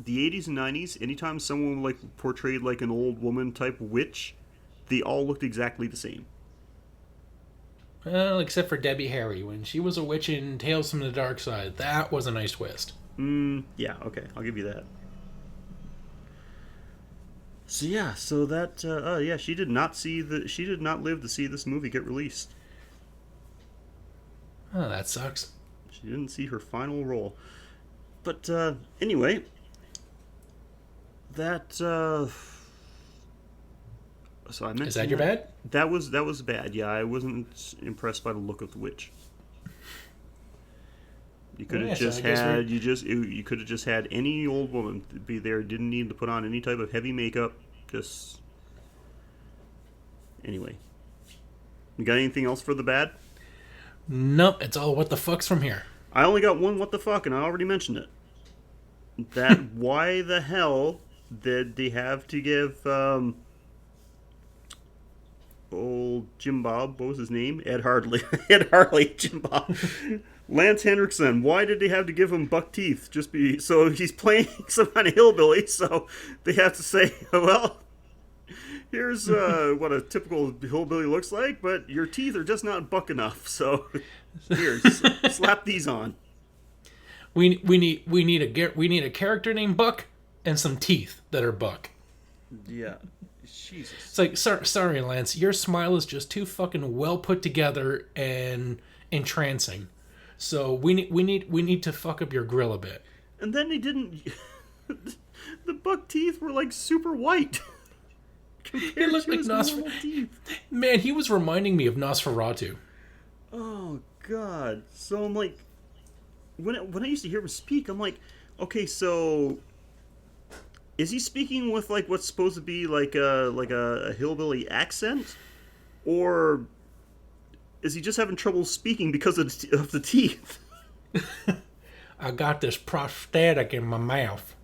the 80s and 90s, anytime someone, like, portrayed, like, an old woman type witch, they all looked exactly the same. Well, except for Debbie Harry. When she was a witch in Tales from the Dark Side, that was a nice twist. Yeah, okay, I'll give you that. So yeah, so that yeah, she did not live to see this movie get released. Oh, that sucks. She didn't see her final role. But anyway, that so I mentioned, is that your bad? That was bad. Yeah, I wasn't impressed by the look of the witch. You could have you could have just had any old woman be there. Didn't need to put on any type of heavy makeup. Just anyway. You got anything else for the bad? Nope. It's all what the fuck's from here. I only got one what the fuck, and I already mentioned it. That why the hell did they have to give old Jim Bob, what was his name? Ed Harley, Jim Bob. Lance Henriksen, why did they have to give him buck teeth? So he's playing some kind of hillbilly, so they have to say, well, here's what a typical hillbilly looks like, but your teeth are just not buck enough, so here, slap these on. We need a character named Buck and some teeth that are Buck. Yeah. Jesus. It's like, sorry, Lance, your smile is just too fucking well put together and entrancing. So we need to fuck up your grill a bit. And then they didn't. The buck teeth were like super white. He looked like Nosferatu. Man, he was reminding me of Nosferatu. Oh God! So I'm like, when I used to hear him speak, I'm like, okay, so. Is he speaking with like what's supposed to be like a hillbilly accent, or is he just having trouble speaking because of the teeth? I got this prosthetic in my mouth.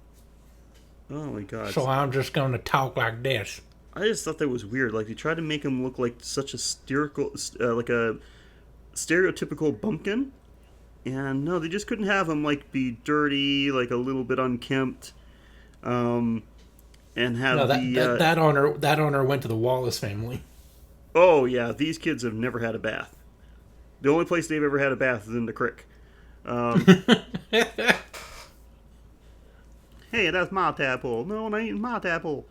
Oh my God! So I'm just going to talk like this. I just thought that was weird. Like they tried to make him look like such a like a stereotypical bumpkin, and no, they just couldn't have him like be dirty, like a little bit unkempt. And have that honor went to the Wallace family. Oh yeah, these kids have never had a bath. The only place they've ever had a bath is in the creek. Hey, that's my tadpole. No, it ain't my tadpole.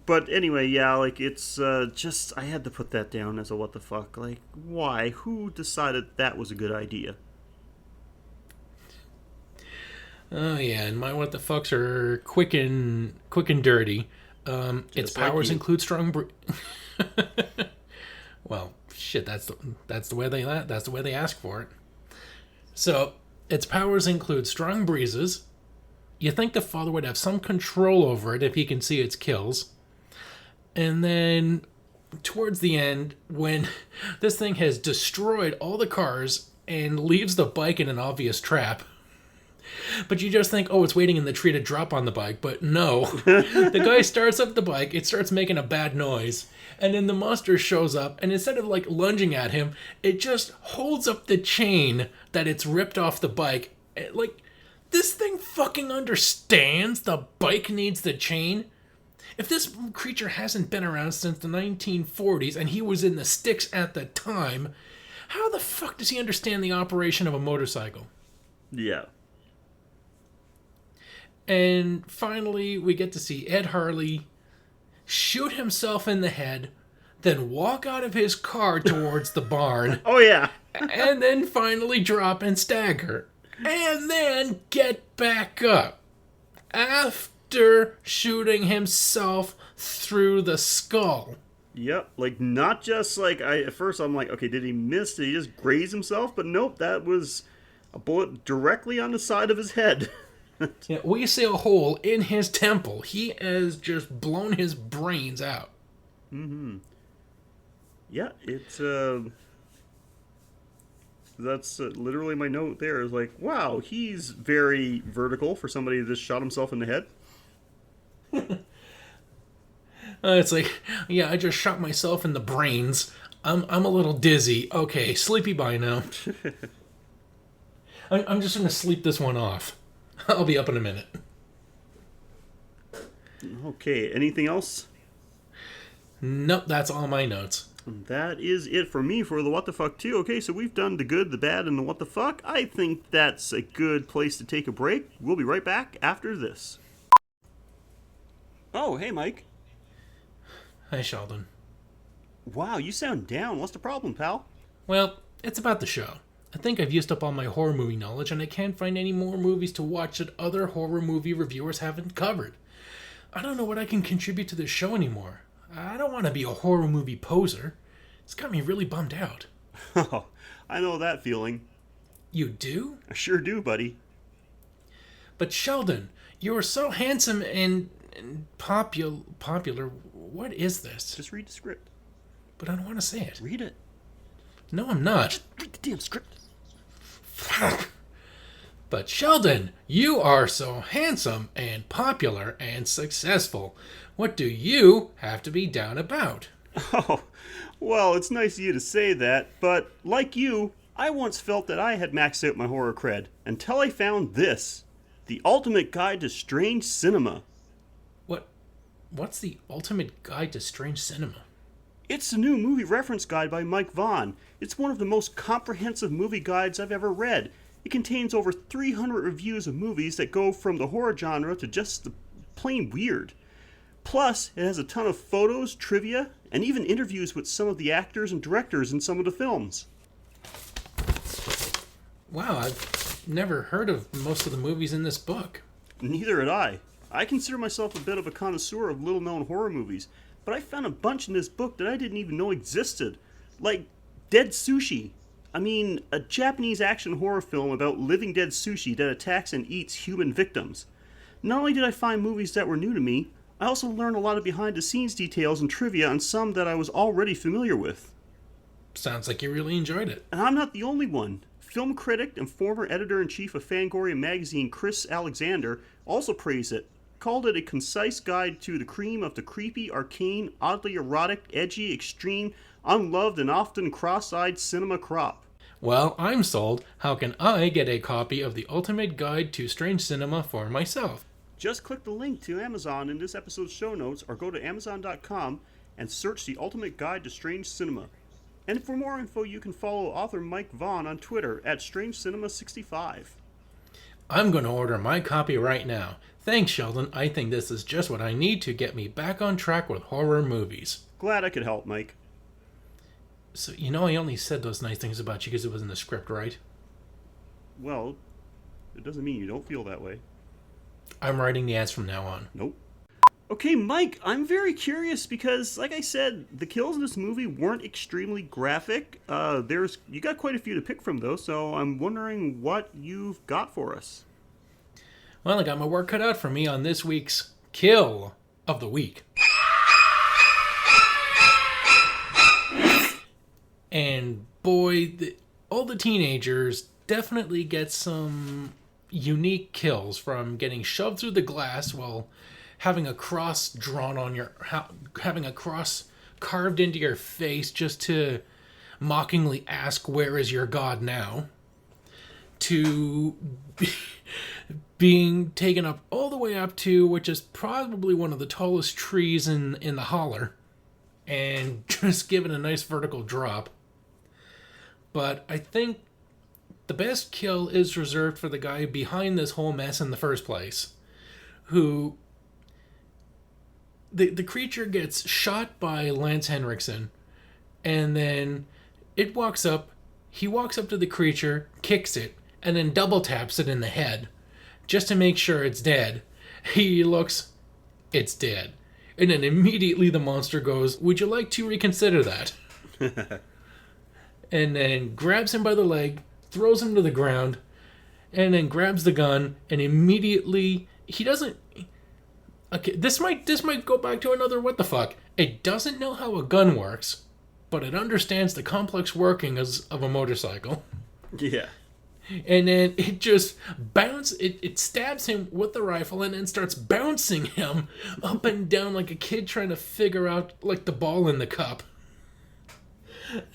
But anyway, yeah, like it's just I had to put that down as a what the fuck. Like, why? Who decided that was a good idea? Oh yeah, and my what the fucks are quick and dirty. Its powers include strong. Well, shit. That's the way they ask for it. So its powers include strong breezes. You think the father would have some control over it if he can see its kills. And then towards the end, when this thing has destroyed all the cars and leaves the bike in an obvious trap. But you just think, oh, it's waiting in the tree to drop on the bike. But no. The guy starts up the bike. It starts making a bad noise. And then the monster shows up. And instead of, like, lunging at him, it just holds up the chain that it's ripped off the bike. Like, this thing fucking understands the bike needs the chain. If this creature hasn't been around since the 1940s and he was in the sticks at the time, how the fuck does he understand the operation of a motorcycle? Yeah. And finally, we get to see Ed Harley shoot himself in the head, then walk out of his car towards the barn. Oh, yeah. And then finally drop and stagger. And then get back up. After shooting himself through the skull. Yep, like not just like at first I'm like, okay, did he miss? Did he just graze himself? But nope, that was a bullet directly on the side of his head. Yeah, we see a hole in his temple. He has just blown his brains out. Mm-hmm. Yeah, it's that's literally my note there. Is like, wow, he's very vertical for somebody that just shot himself in the head. It's like, yeah, I just shot myself in the brains. I'm a little dizzy. Okay, sleepy by now. I'm just gonna sleep this one off. I'll be up in a minute. Okay, anything else? Nope, that's all my notes. That is it for me for the What the Fuck 2. Okay, so we've done the good, the bad, and the what the fuck. I think that's a good place to take a break. We'll be right back after this. Oh, hey, Mike. Hi, Sheldon. Wow, you sound down. What's the problem, pal? Well, it's about the show. I think I've used up all my horror movie knowledge, and I can't find any more movies to watch that other horror movie reviewers haven't covered. I don't know what I can contribute to this show anymore. I don't want to be a horror movie poser. It's got me really bummed out. Oh, I know that feeling. You do? I sure do, buddy. But Sheldon, you are so handsome and popular. What is this? Just read the script. But I don't want to say it. Read it. No, I'm not. Just read the damn script. But Sheldon, you are so handsome and popular and successful. What do you have to be down about? Oh, well, it's nice of you to say that, but like you, I once felt that I had maxed out my horror cred until I found this. The Ultimate Guide to Strange Cinema. What's the Ultimate Guide to Strange Cinema? It's a new movie reference guide by Mike Vaughn. It's one of the most comprehensive movie guides I've ever read. It contains over 300 reviews of movies that go from the horror genre to just the plain weird. Plus, it has a ton of photos, trivia, and even interviews with some of the actors and directors in some of the films. Wow, I've never heard of most of the movies in this book. Neither had I. I consider myself a bit of a connoisseur of little-known horror movies, but I found a bunch in this book that I didn't even know existed. Like Dead Sushi. I mean, a Japanese action horror film about living dead sushi that attacks and eats human victims. Not only did I find movies that were new to me, I also learned a lot of behind-the-scenes details and trivia on some that I was already familiar with. Sounds like you really enjoyed it. And I'm not the only one. Film critic and former editor-in-chief of Fangoria magazine Chris Alexander also praised it, called it a concise guide to the cream of the creepy, arcane, oddly erotic, edgy, extreme, unloved, and often cross-eyed cinema crop. Well, I'm sold. How can I get a copy of the Ultimate Guide to Strange Cinema for myself? Just click the link to Amazon in this episode's show notes or go to Amazon.com and search the Ultimate Guide to Strange Cinema. And for more info, you can follow author Mike Vaughn on Twitter at StrangeCinema65. I'm going to order my copy right now. Thanks, Sheldon. I think this is just what I need to get me back on track with horror movies. Glad I could help, Mike. So, you know I only said those nice things about you because it was in the script, right? Well, it doesn't mean you don't feel that way. I'm writing the ads from now on. Nope. Okay, Mike, I'm very curious because, like I said, the kills in this movie weren't extremely graphic. You got quite a few to pick from, though, so I'm wondering what you've got for us. Well, I got my work cut out for me on this week's Kill of the Week. And boy, all the teenagers definitely get some unique kills, from getting shoved through the glass while having a cross drawn on having a cross carved into your face just to mockingly ask, "Where is your God now?" to being taken up all the way up to, which is probably one of the tallest trees in the holler, and just given a nice vertical drop. But I think the best kill is reserved for the guy behind this whole mess in the first place, who the creature gets shot by Lance Henriksen, and then it walks up. He walks up to the creature, kicks it, and then double taps it in the head, just to make sure it's dead. He looks, it's dead. And then immediately the monster goes, "Would you like to reconsider that?" And then grabs him by the leg, throws him to the ground, and then grabs the gun, and immediately, he doesn't... Okay, this might go back to another what the fuck. It doesn't know how a gun works, but it understands the complex workings of a motorcycle. Yeah. And then it just it stabs him with the rifle and then starts bouncing him up and down like a kid trying to figure out, like, the ball in the cup.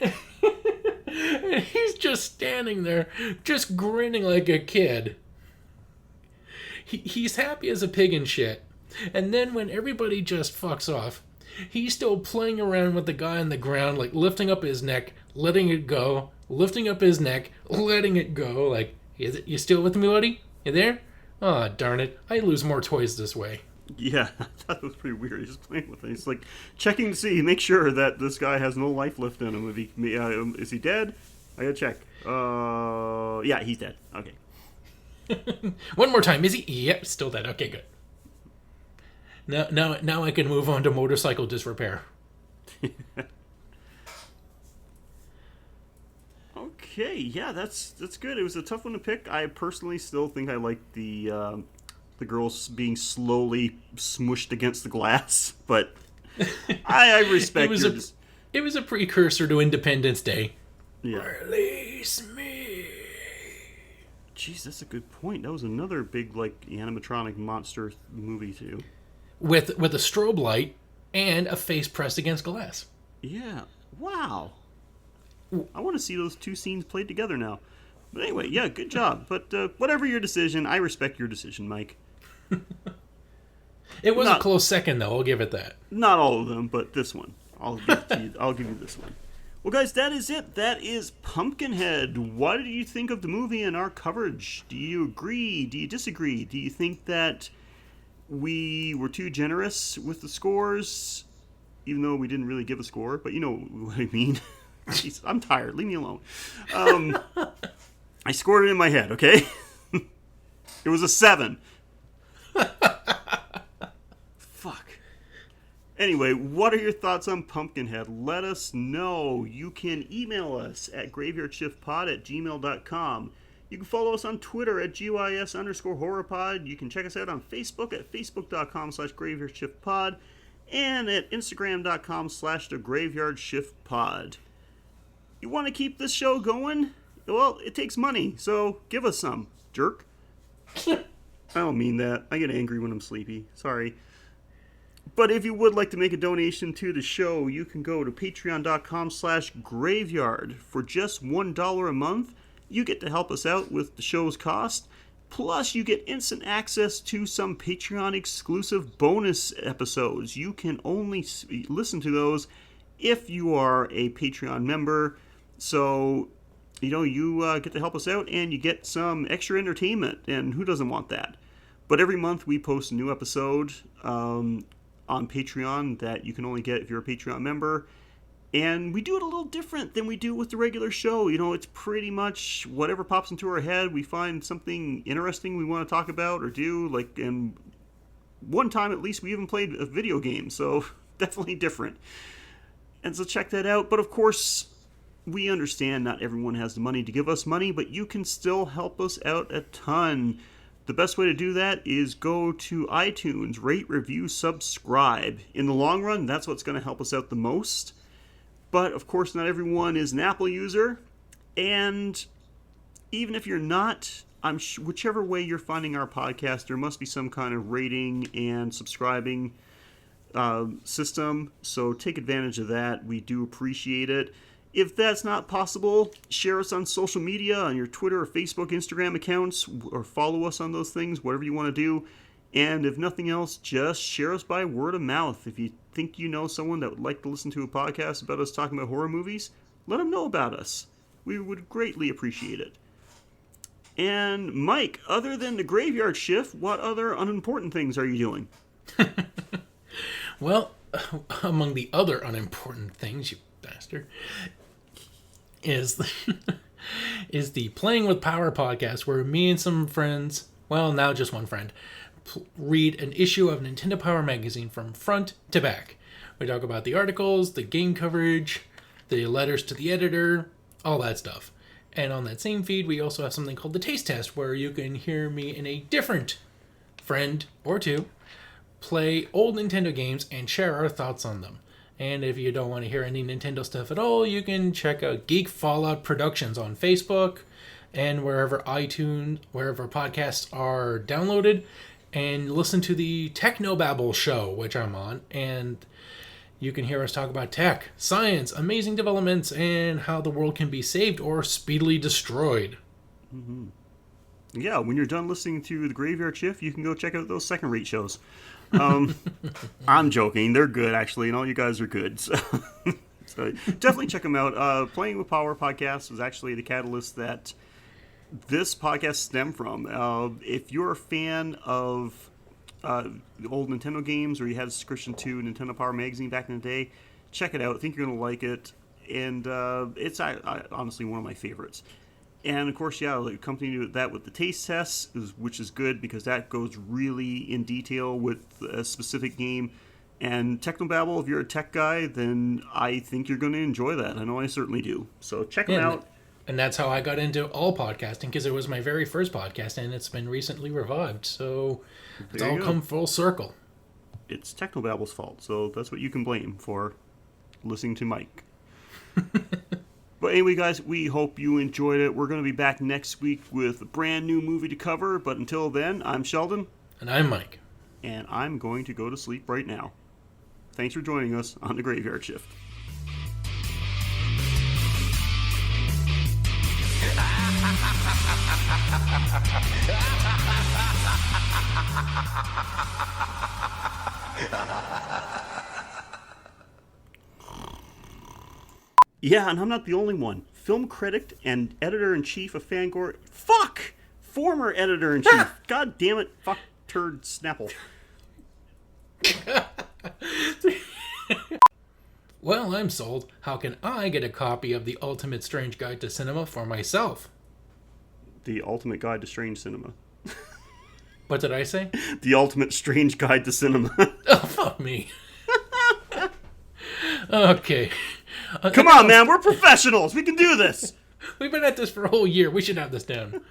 And he's just standing there, just grinning like a kid. He's happy as a pig in shit. And then when everybody just fucks off, he's still playing around with the guy on the ground, like lifting up his neck, letting it go, lifting up his neck, letting it go, like, you still with me, buddy? You there? Aw, oh, darn it. I lose more toys this way. Yeah, I thought it was pretty weird. He's just playing with it. He's like checking to see, make sure that this guy has no life left in him. Is he dead? I gotta check. Yeah, he's dead. Okay. One more time. Is he? Yep, still dead. Okay, good. Now I can move on to motorcycle disrepair. Okay, yeah, that's good. It was a tough one to pick. I personally still think I like the girls being slowly smushed against the glass, but I respect it was a precursor to Independence Day. Yeah. Release me. Jeez, that's a good point. That was another big, like, animatronic monster movie too. With a strobe light and a face pressed against glass. Yeah. Wow. I want to see those two scenes played together now. But anyway, yeah, good job. But whatever your decision, I respect your decision, Mike. It was a close second, though. I'll give it that. Not all of them, but this one. I'll give you this one. Well, guys, that is it. That is Pumpkinhead. What did you think of the movie and our coverage? Do you agree? Do you disagree? Do you think that we were too generous with the scores, even though we didn't really give a score? But you know what I mean. Jeez, I'm tired. Leave me alone. I scored it in my head, okay? It was a 7. Fuck. Anyway, what are your thoughts on Pumpkinhead? Let us know. You can email us at graveyardshiftpod@gmail.com. You can follow us on Twitter at GYS_horrorpod. You can check us out on Facebook at facebook.com/graveyardshiftpod and at instagram.com/thegraveyardshiftpod. You want to keep this show going? Well, it takes money, so give us some, jerk. I don't mean that. I get angry when I'm sleepy. Sorry. But if you would like to make a donation to the show, you can go to patreon.com/graveyard. For just $1 a month, you get to help us out with the show's cost. Plus, you get instant access to some Patreon exclusive bonus episodes. You can only listen to those if you are a Patreon member. So, you get to help us out and you get some extra entertainment. And who doesn't want that? But every month we post a new episode on Patreon that you can only get if you're a Patreon member. And we do it a little different than we do with the regular show. It's pretty much whatever pops into our head. We find something interesting we want to talk about or do. And one time at least we even played a video game. So definitely different. And so check that out. But of course, we understand not everyone has the money to give us money, but you can still help us out a ton. The best way to do that is go to iTunes, rate, review, subscribe. In the long run, that's what's going to help us out the most. But, of course, not everyone is an Apple user. And even if you're not, whichever way you're finding our podcast, there must be some kind of rating and subscribing system. So take advantage of that. We do appreciate it. If that's not possible, share us on social media, on your Twitter or Facebook, Instagram accounts, or follow us on those things, whatever you want to do. And if nothing else, just share us by word of mouth. If you think you know someone that would like to listen to a podcast about us talking about horror movies, let them know about us. We would greatly appreciate it. And Mike, other than the graveyard shift, what other unimportant things are you doing? Well, among the other unimportant things, you bastard, is the Playing with Power podcast, where me and some friends, well, now just one friend, read an issue of Nintendo Power magazine from front to back. We talk about the articles, the game coverage, the letters to the editor, all that stuff. And on that same feed, we also have something called the Taste Test, where you can hear me and a different friend or two play old Nintendo games and share our thoughts on them. And if you don't want to hear any Nintendo stuff at all, you can check out Geek Fallout Productions on Facebook and wherever podcasts are downloaded, and listen to the Technobabble show, which I'm on, and you can hear us talk about tech, science, amazing developments, and how the world can be saved or speedily destroyed. Mm-hmm. Yeah, when you're done listening to The Graveyard Shift, you can go check out those second-rate shows. I'm joking. They're good, actually, and all you guys are good. So definitely check them out. Playing with Power podcast was actually the catalyst that this podcast stemmed from. If you're a fan of the old Nintendo games, or you had a subscription to Nintendo Power magazine back in the day, check it out. I think you're going to like it. And it's honestly one of my favorites. And of course, yeah, accompanying that with the taste tests, which is good because that goes really in detail with a specific game. And Technobabble, if you're a tech guy, then I think you're going to enjoy that. I know I certainly do. So check them out. And that's how I got into all podcasting, because it was my very first podcast, and it's been recently revived. So it's all come full circle. It's Technobabble's fault, so that's what you can blame for listening to Mike. But anyway, guys, we hope you enjoyed it. We're going to be back next week with a brand new movie to cover. But until then, I'm Sheldon. And I'm Mike. And I'm going to go to sleep right now. Thanks for joining us on The Graveyard Shift. Yeah, and I'm not the only one. Film critic and editor-in-chief of Fangor... Fuck! Former editor-in-chief. God damn it. Fuck turd Snapple. Well, I'm sold. How can I get a copy of The Ultimate Strange Guide to Cinema for myself? The Ultimate Guide to Strange Cinema. What did I say? The Ultimate Strange Guide to Cinema. Oh, fuck me. Okay. Come on, man. We're professionals. We can do this. We've been at this for a whole year. We should have this down.